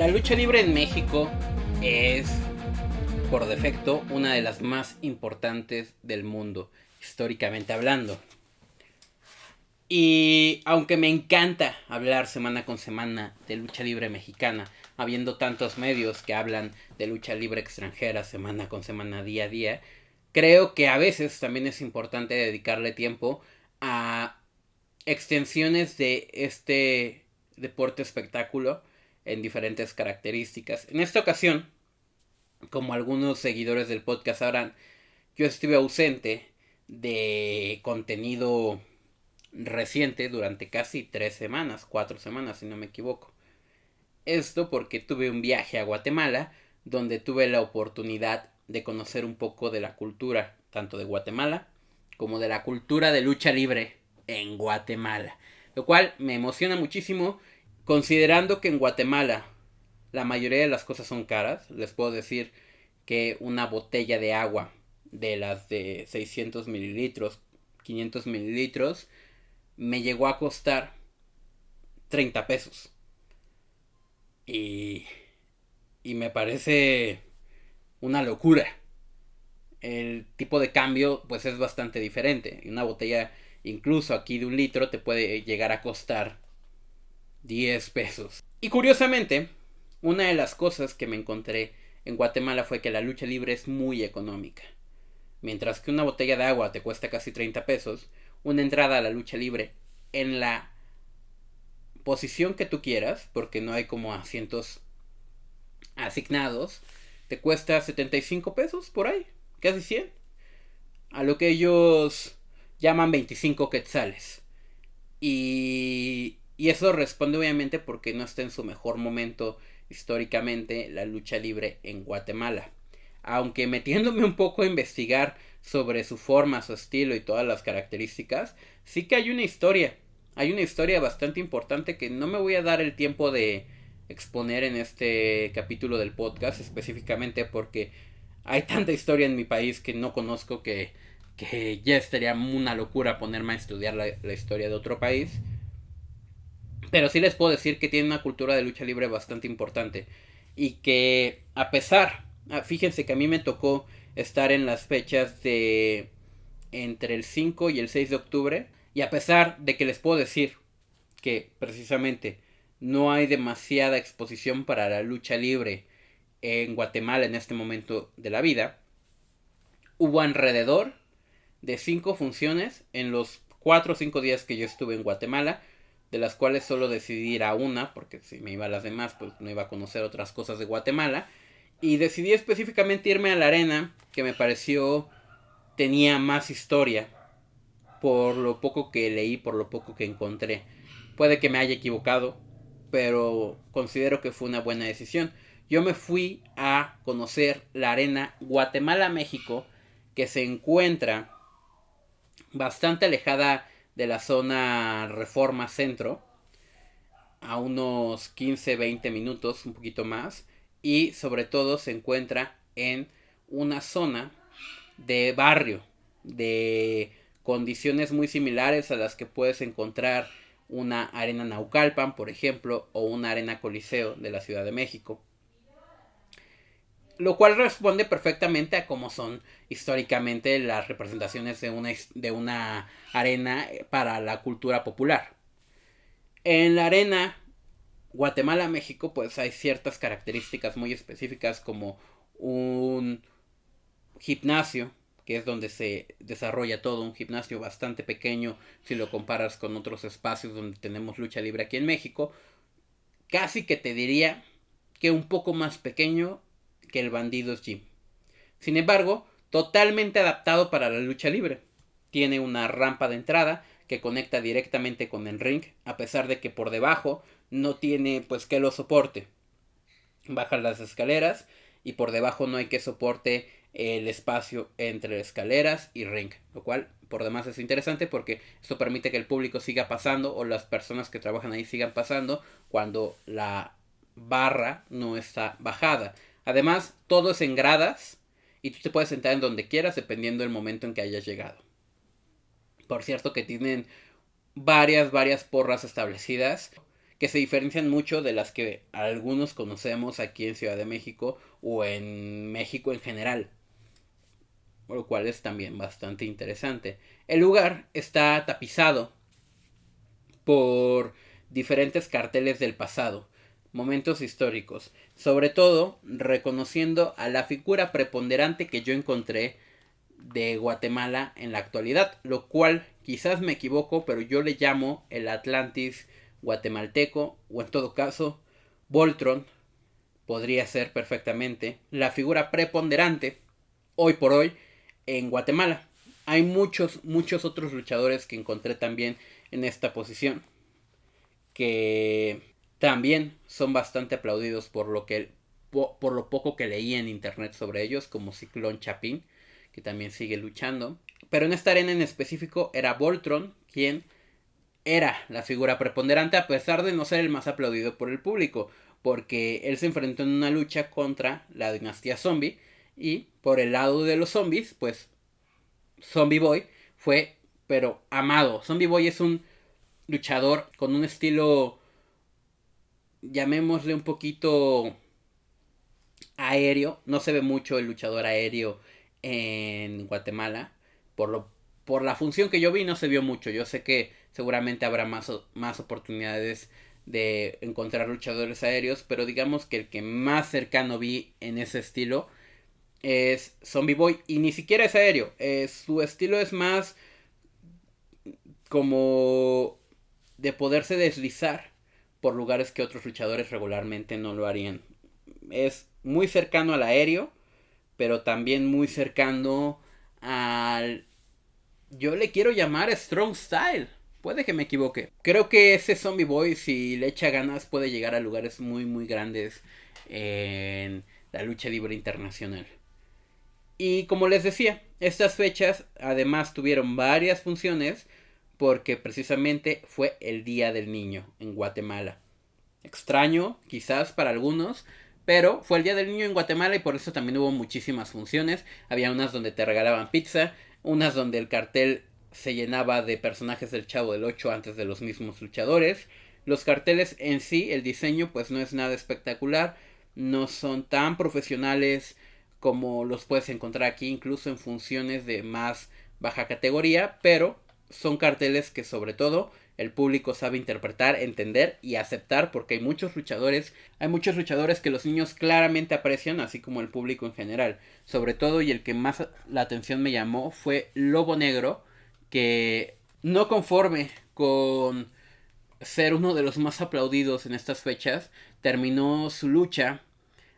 La lucha libre en México es, por defecto, una de las más importantes del mundo, históricamente hablando. Y aunque me encanta hablar semana con semana de lucha libre mexicana, habiendo tantos medios que hablan de lucha libre extranjera semana con semana, día a día, creo que a veces también es importante dedicarle tiempo a extensiones de este deporte espectáculo en diferentes características. En esta ocasión, como algunos seguidores del podcast sabrán, yo estuve ausente de contenido reciente durante casi 3 semanas, 4 semanas si no me equivoco. Esto porque tuve un viaje a Guatemala donde tuve la oportunidad de conocer un poco de la cultura, tanto de Guatemala como de la cultura de lucha libre en Guatemala. Lo cual me emociona muchísimo, considerando que en Guatemala la mayoría de las cosas son caras. Les puedo decir que una botella de agua de las de 600 mililitros, 500 mililitros, me llegó a costar 30 pesos. Y, y me parece una locura. El tipo de cambio pues es bastante diferente. Una botella incluso aquí de 1 litro te puede llegar a costar 10 pesos. Y curiosamente, una de las cosas que me encontré en Guatemala fue que la lucha libre es muy económica. Mientras que una botella de agua te cuesta casi 30 pesos, una entrada a la lucha libre en la posición que tú quieras, porque no hay como asientos asignados, te cuesta 75 pesos por ahí, casi 100. A lo que ellos llaman 25 quetzales. Y eso responde obviamente porque no está en su mejor momento históricamente la lucha libre en Guatemala. Aunque metiéndome un poco a investigar sobre su forma, su estilo y todas las características, sí que hay una historia. Hay una historia bastante importante que no me voy a dar el tiempo de exponer en este capítulo del podcast, específicamente porque hay tanta historia en mi país que no conozco que ya estaría una locura ponerme a estudiar la historia de otro país. Pero sí les puedo decir que tiene una cultura de lucha libre bastante importante. Y que a pesar, fíjense que a mí me tocó estar en las fechas de entre el 5 y el 6 de octubre. Y a pesar de que les puedo decir que precisamente no hay demasiada exposición para la lucha libre en Guatemala en este momento de la vida, hubo alrededor de 5 funciones en los 4 o 5 días que yo estuve en Guatemala, de las cuales solo decidí ir a una, porque si me iba a las demás, pues no iba a conocer otras cosas de Guatemala. Y decidí específicamente irme a la arena, que me pareció tenía más historia, por lo poco que leí, por lo poco que encontré. Puede que me haya equivocado, pero considero que fue una buena decisión. Yo me fui a conocer la arena Guatemala-México, que se encuentra bastante alejada de la zona Reforma Centro, a unos 15-20 minutos, un poquito más, y sobre todo se encuentra en una zona de barrio, de condiciones muy similares a las que puedes encontrar una arena Naucalpan, por ejemplo, o una arena Coliseo de la Ciudad de México. Lo cual responde perfectamente a cómo son históricamente las representaciones de una arena para la cultura popular. En la arena Guatemala-México pues hay ciertas características muy específicas, como un gimnasio, que es donde se desarrolla todo, un gimnasio bastante pequeño si lo comparas con otros espacios donde tenemos lucha libre aquí en México. Casi que te diría que un poco más pequeño que el Bandidos Gym. Sin embargo, totalmente adaptado para la lucha libre. Tiene una rampa de entrada que conecta directamente con el ring, a pesar de que por debajo no tiene pues que lo soporte. Bajas las escaleras y por debajo no hay que soporte el espacio entre escaleras y ring, lo cual por demás es interesante porque esto permite que el público siga pasando o las personas que trabajan ahí sigan pasando cuando la barra no está bajada. Además, todo es en gradas y tú te puedes sentar en donde quieras dependiendo del momento en que hayas llegado. Por cierto que tienen varias porras establecidas que se diferencian mucho de las que algunos conocemos aquí en Ciudad de México o en México en general, lo cual es también bastante interesante. El lugar está tapizado por diferentes carteles del pasado, momentos históricos, sobre todo reconociendo a la figura preponderante que yo encontré de Guatemala en la actualidad, lo cual quizás me equivoco, pero yo le llamo el Atlantis guatemalteco, o en todo caso, Voltron podría ser perfectamente la figura preponderante hoy por hoy en Guatemala. Hay muchos otros luchadores que encontré también en esta posición, que también son bastante aplaudidos por lo poco que leí en internet sobre ellos, como Ciclón Chapín, que también sigue luchando. Pero en esta arena en específico era Voltron quien era la figura preponderante, a pesar de no ser el más aplaudido por el público, porque él se enfrentó en una lucha contra la dinastía zombie, y por el lado de los zombies, pues Zombie Boy fue pero amado. Zombie Boy es un luchador con un estilo, llamémosle un poquito aéreo. No se ve mucho el luchador aéreo en Guatemala. Por la función que yo vi no se vio mucho. Yo sé que seguramente habrá más oportunidades de encontrar luchadores aéreos, pero digamos que el que más cercano vi en ese estilo es Zombie Boy, y ni siquiera es aéreo. Su estilo es más como de poderse deslizar por lugares que otros luchadores regularmente no lo harían. Es muy cercano al aéreo, pero también muy cercano al... Yo le quiero llamar Strong Style. Puede que me equivoque. Creo que ese Zombie Boy, si le echa ganas, puede llegar a lugares muy grandes en la lucha libre internacional. Y como les decía, estas fechas además tuvieron varias funciones, porque precisamente fue el Día del Niño en Guatemala. Extraño, quizás para algunos, pero fue el Día del Niño en Guatemala y por eso también hubo muchísimas funciones. Había unas donde te regalaban pizza, unas donde el cartel se llenaba de personajes del Chavo del 8 antes de los mismos luchadores. Los carteles en sí, el diseño pues no es nada espectacular, no son tan profesionales como los puedes encontrar aquí, incluso en funciones de más baja categoría, pero son carteles que sobre todo el público sabe interpretar, entender y aceptar, porque hay muchos luchadores que los niños claramente aprecian, así como el público en general. Sobre todo, y el que más la atención me llamó, fue Lobo Negro, que no conforme con ser uno de los más aplaudidos en estas fechas, terminó su lucha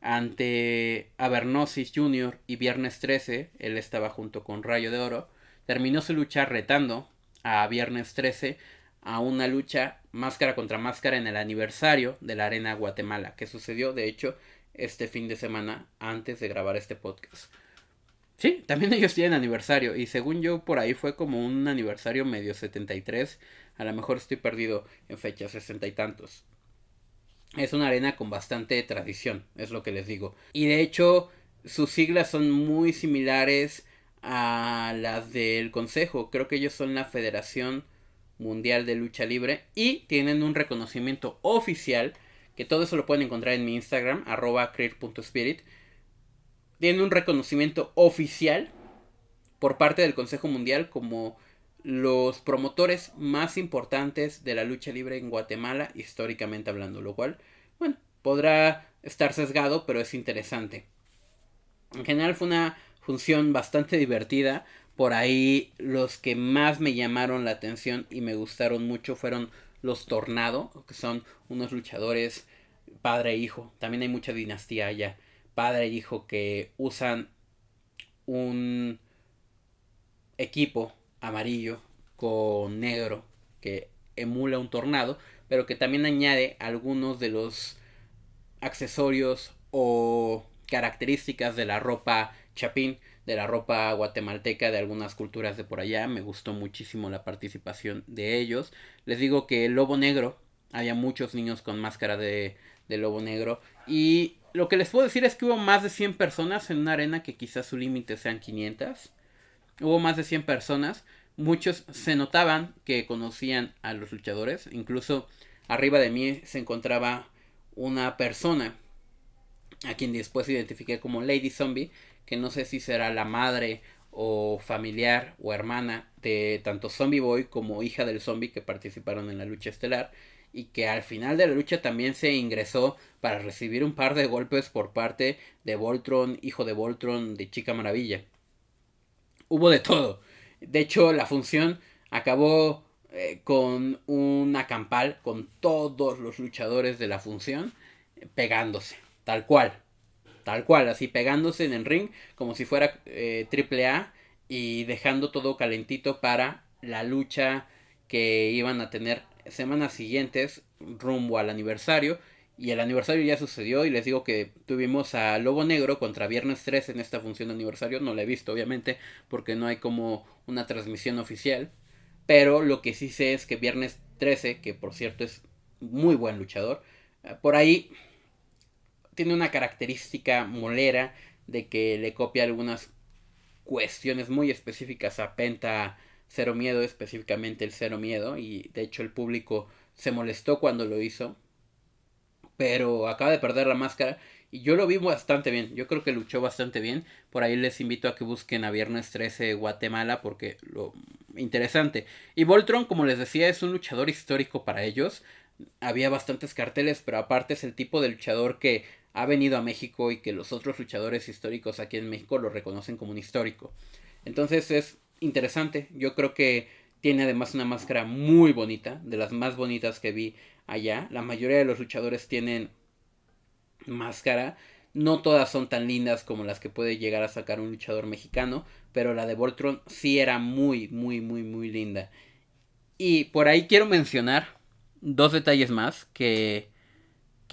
ante Avernosis Jr. y Viernes 13, él estaba junto con Rayo de Oro, terminó su lucha retando a Viernes 13 a una lucha máscara contra máscara en el aniversario de la Arena Guatemala, que sucedió de hecho este fin de semana antes de grabar este podcast. Sí, también ellos tienen aniversario, y según yo por ahí fue como un aniversario medio 73, a lo mejor estoy perdido en fechas, 60 y tantos. Es una arena con bastante tradición, es lo que les digo. Y de hecho, sus siglas son muy similares a las del Consejo. Creo que ellos son la Federación Mundial de Lucha Libre y tienen un reconocimiento oficial, que todo eso lo pueden encontrar en mi Instagram, @creer.spirit. Tienen un reconocimiento oficial por parte del Consejo Mundial como los promotores más importantes de la lucha libre en Guatemala, históricamente hablando, lo cual, bueno, podrá estar sesgado, pero es interesante. En general fue una función bastante divertida. Por ahí los que más me llamaron la atención y me gustaron mucho fueron los Tornado, que son unos luchadores padre e hijo. También hay mucha dinastía allá. Padre e hijo que usan un equipo amarillo con negro que emula un tornado, pero que también añade algunos de los accesorios o características de la ropa chapín, de la ropa guatemalteca de algunas culturas de por allá. Me gustó muchísimo la participación de ellos. Les digo que el Lobo Negro, había muchos niños con máscara de Lobo Negro, y lo que les puedo decir es que hubo más de 100 personas en una arena que quizás su límite sean 500. Hubo más de 100 personas. Muchos se notaban que conocían a los luchadores. Incluso arriba de mí se encontraba una persona a quien después identifiqué como Lady Zombie, que no sé si será la madre o familiar o hermana de tanto Zombie Boy como hija del zombie que participaron en la lucha estelar, y que al final de la lucha también se ingresó para recibir un par de golpes por parte de Voltron, hijo de Voltron, de Chica Maravilla. Hubo de todo. De hecho, la función acabó con una campal con todos los luchadores de la función pegándose, tal cual. Tal cual, así pegándose en el ring como si fuera triple A, y dejando todo calentito para la lucha que iban a tener semanas siguientes rumbo al aniversario. Y el aniversario ya sucedió, y les digo que tuvimos a Lobo Negro contra Viernes 13 en esta función de aniversario. No la he visto obviamente porque no hay como una transmisión oficial. Pero lo que sí sé es que Viernes 13, que por cierto es muy buen luchador, por ahí tiene una característica molera de que le copia algunas cuestiones muy específicas a Penta Cero Miedo, específicamente el Cero Miedo, y de hecho el público se molestó cuando lo hizo, pero acaba de perder la máscara y yo lo vi bastante bien, yo creo que luchó bastante bien. Por ahí les invito a que busquen a Viernes 13 Guatemala porque lo interesante. Y Voltron, como les decía, es un luchador histórico para ellos. Había bastantes carteles, pero aparte es el tipo de luchador que ha venido a México y que los otros luchadores históricos aquí en México lo reconocen como un histórico. Entonces es interesante. Yo creo que tiene además una máscara muy bonita, de las más bonitas que vi allá. La mayoría de los luchadores tienen máscara. No todas son tan lindas como las que puede llegar a sacar un luchador mexicano, pero la de Voltron sí era muy, muy, muy, muy linda. Y por ahí quiero mencionar dos detalles más que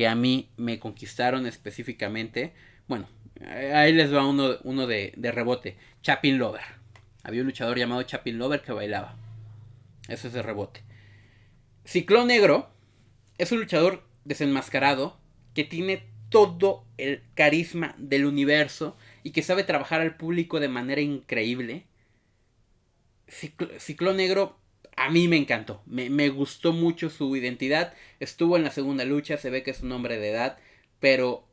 a mí me conquistaron específicamente. Bueno, ahí les va uno de rebote. Chapin Lover. Había un luchador llamado Chapin Lover que bailaba. Eso es de rebote. Ciclón Negro es un luchador desenmascarado que tiene todo el carisma del universo y que sabe trabajar al público de manera increíble. Ciclón Negro a mí me encantó, me gustó mucho su identidad. Estuvo en la segunda lucha, se ve que es un hombre de edad, pero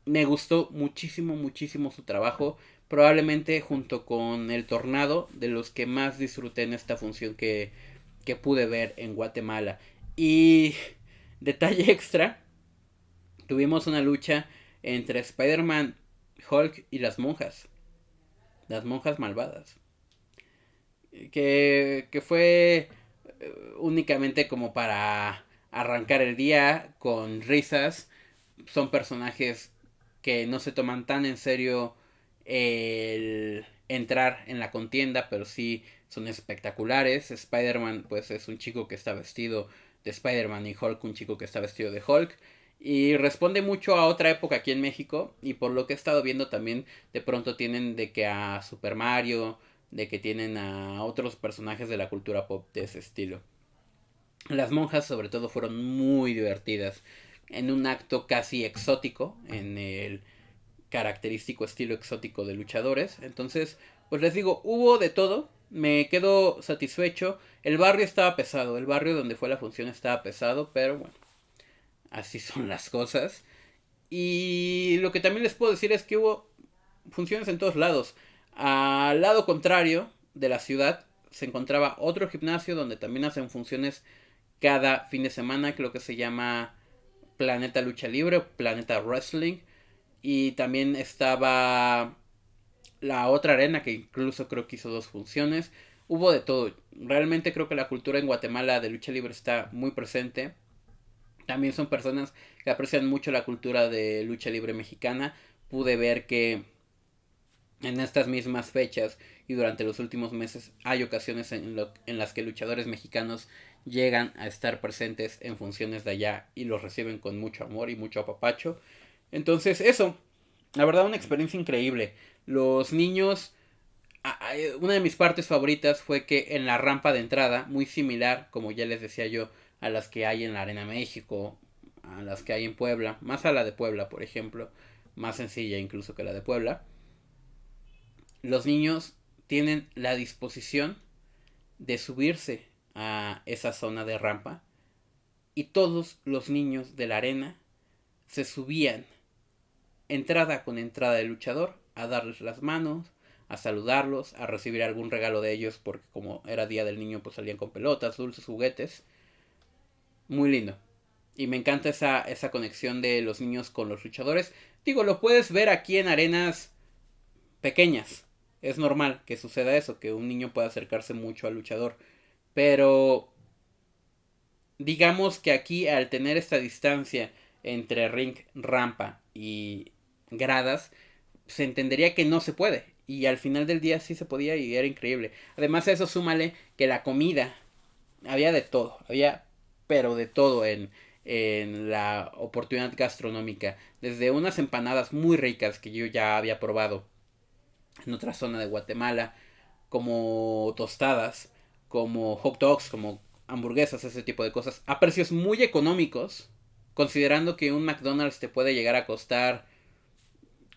me gustó muchísimo, muchísimo su trabajo. Probablemente junto con el Tornado, de los que más disfruté en esta función que pude ver en Guatemala. Y detalle extra, tuvimos una lucha entre Spider-Man, Hulk y las monjas malvadas. Que fue únicamente como para arrancar el día con risas. Son personajes que no se toman tan en serio el entrar en la contienda, pero sí son espectaculares. Spider-Man pues es un chico que está vestido de Spider-Man, y Hulk un chico que está vestido de Hulk. Y responde mucho a otra época aquí en México, y por lo que he estado viendo también de pronto tienen de que a Super Mario, de que tienen a otros personajes de la cultura pop de ese estilo. Las monjas sobre todo fueron muy divertidas en un acto casi exótico, en el característico estilo exótico de luchadores. Entonces, pues les digo, hubo de todo, me quedo satisfecho. El barrio estaba pesado, el barrio donde fue la función estaba pesado, pero bueno, así son las cosas. Y lo que también les puedo decir es que hubo funciones en todos lados. Al lado contrario de la ciudad se encontraba otro gimnasio donde también hacen funciones cada fin de semana, creo que se llama Planeta Lucha Libre o Planeta Wrestling. Y también estaba la otra arena que incluso creo que hizo dos funciones. Hubo de todo. Realmente creo que la cultura en Guatemala de lucha libre está muy presente. También son personas que aprecian mucho la cultura de lucha libre mexicana. Pude ver que en estas mismas fechas y durante los últimos meses hay ocasiones en las que luchadores mexicanos llegan a estar presentes en funciones de allá y los reciben con mucho amor y mucho apapacho. Entonces eso, la verdad una experiencia increíble. Los niños, una de mis partes favoritas fue que en la rampa de entrada, muy similar como ya les decía yo a las que hay en la Arena México, a las que hay en Puebla, más a la de Puebla por ejemplo, más sencilla incluso que la de Puebla, los niños tienen la disposición de subirse a esa zona de rampa y todos los niños de la arena se subían entrada con entrada del luchador a darles las manos, a saludarlos, a recibir algún regalo de ellos, porque como era día del niño pues salían con pelotas, dulces, juguetes. Muy lindo. Y me encanta esa conexión de los niños con los luchadores. Digo, lo puedes ver aquí en arenas pequeñas. Es normal que suceda eso, que un niño pueda acercarse mucho al luchador. Pero digamos que aquí, al tener esta distancia entre ring, rampa y gradas, se entendería que no se puede. Y al final del día sí se podía y era increíble. Además a eso súmale que la comida, había de todo, había pero de todo en la oportunidad gastronómica. Desde unas empanadas muy ricas que yo ya había probado en otra zona de Guatemala, como tostadas, como hot dogs, como hamburguesas, ese tipo de cosas, a precios muy económicos, considerando que un McDonald's te puede llegar a costar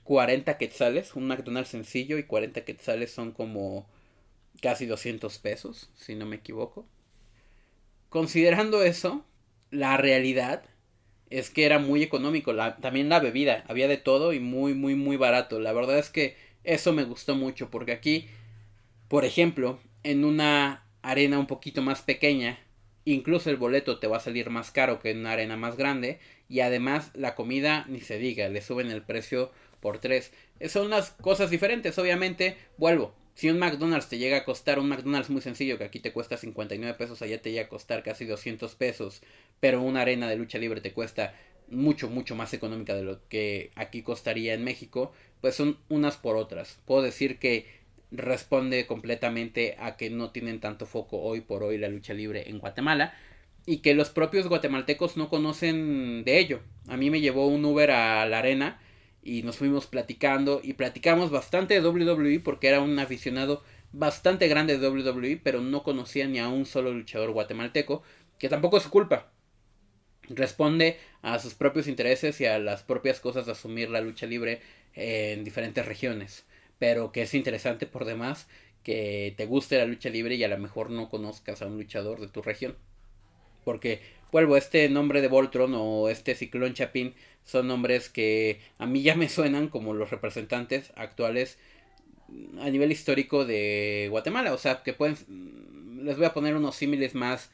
40 quetzales, un McDonald's sencillo, y 40 quetzales son como casi 200 pesos, si no me equivoco. Considerando eso, la realidad es que era muy económico, también la bebida, había de todo y muy, muy, muy barato. La verdad es que eso me gustó mucho, porque aquí, por ejemplo, en una arena un poquito más pequeña, incluso el boleto te va a salir más caro que en una arena más grande, y además la comida ni se diga, le suben el precio por tres. Son unas cosas diferentes, obviamente. Vuelvo, si un McDonald's te llega a costar, un McDonald's muy sencillo que aquí te cuesta 59 pesos, allá te llega a costar casi 200 pesos, pero una arena de lucha libre te cuesta mucho, mucho más económica de lo que aquí costaría en México, pues son unas por otras. Puedo decir que responde completamente a que no tienen tanto foco hoy por hoy la lucha libre en Guatemala y que los propios guatemaltecos no conocen de ello. A mí me llevó un Uber a la arena y nos fuimos platicando y platicamos bastante de WWE porque era un aficionado bastante grande de WWE, pero no conocía ni a un solo luchador guatemalteco, que tampoco es su culpa. Responde a sus propios intereses y a las propias cosas de asumir la lucha libre en diferentes regiones, pero que es interesante por demás que te guste la lucha libre y a lo mejor no conozcas a un luchador de tu región. Porque, vuelvo, este nombre de Voltron o este Ciclón Chapín son nombres que a mí ya me suenan como los representantes actuales a nivel histórico de Guatemala. O sea, que pueden... Les voy a poner unos símiles más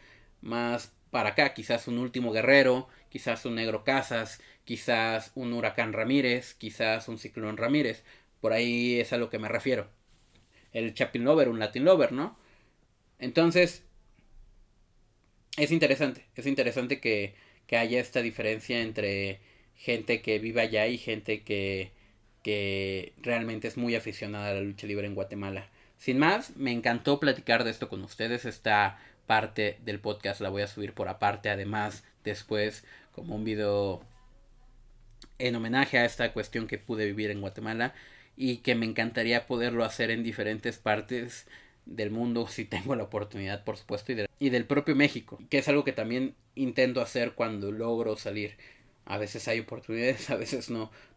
para acá. Quizás un Último Guerrero, quizás un Negro Casas, quizás un Huracán Ramírez, quizás un Ciclón Ramírez. Por ahí es a lo que me refiero. El Chapin Lover, un Latin Lover, ¿no? Entonces, es interesante que haya esta diferencia entre gente que vive allá y gente que realmente es muy aficionada a la lucha libre en Guatemala. Sin más, me encantó platicar de esto con ustedes. Esta parte del podcast la voy a subir por aparte, además después como un video en homenaje a esta cuestión que pude vivir en Guatemala y que me encantaría poderlo hacer en diferentes partes del mundo si tengo la oportunidad, por supuesto, y del propio México, que es algo que también intento hacer cuando logro salir. A veces hay oportunidades, a veces no,